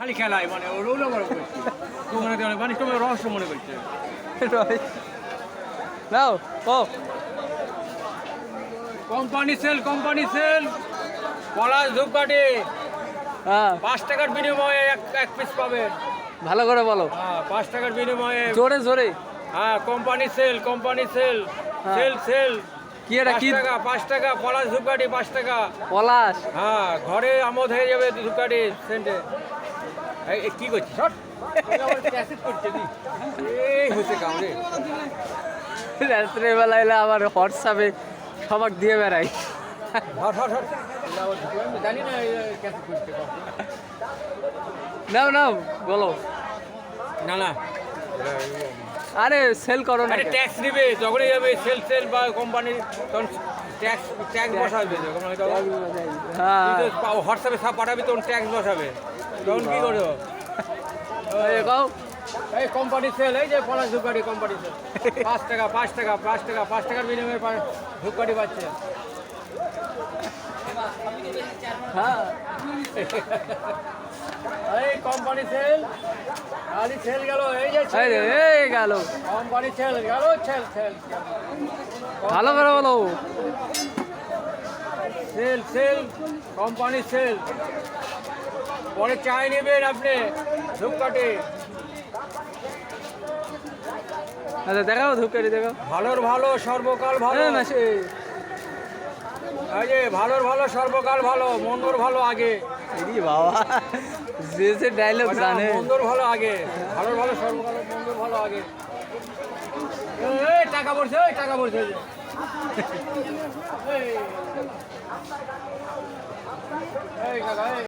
খালি খেলায় মানে ওগুলো বড় করছে তোমার মানে তোমার রহস্য মনে করছে নাও ও কোম্পানি সেল পলাশ ধূপকাঠি হ্যাঁ 5 টাকার বিনিময়ে এক পিস পাবে ভালো করে বলো হ্যাঁ 5 টাকার বিনিময়ে জোরে জোরে হ্যাঁ কোম্পানি সেল হ্যাঁ। সেল কি এটা কি 5 টাকা পলাশ ধূপকাঠি 5 টাকা পলাশ হ্যাঁ ঘরে আমোদ হয়ে যাবে ধূপকাঠি সেন্টে এই কি করছিস শট এই হচ্ছে কামড়ে রাত্রেবেলা এলে আবার হোয়াটসঅ্যাপে সবাক দিয়ে বেড়াই হট জানি না ক্যাসেট করতে নাও নাও বলো না আরে সেল করো না আরে ট্যাক্স দিবে যখনই যাবে সেল বা কোম্পানি তখন ট্যাক্স বসাবে যখন হয়তো হ্যাঁ হোয়াটসঅ্যাপে সব পাঠাবি তখন ট্যাক্স বসাবে তখন কি করবো এই কও এই কোম্পানি সেল এই যে পলাশ ধূপকাঠি কোম্পানি সেল 5 টাকার বিনিময়ে ধূপকাঠি পাচ্ছে হ্যাঁ এই কোম্পানি সেল খালি সেল গেল এই যে এই রে, এই গেল কোম্পানি সেল গেল সেল ভালো করে বলো সেল কোম্পানি সেল পরে চাই নেবেন আপনি ধূপকাঠি আচ্ছা দেখাও ধূপকাঠি দেখাও ভালোর ভালো সর্বকাল ভালো এই মাসে এই যে ভালোর ভালো সর্বকাল ভালো মন্দর ভালো আগে এরি বাবা যে ডায়লগ জানে মন্দর ভালো আগে ভালোর ভালো সর্বকাল মন্দর ভালো আগে এই টাকা পড়ছে এই কাকা এই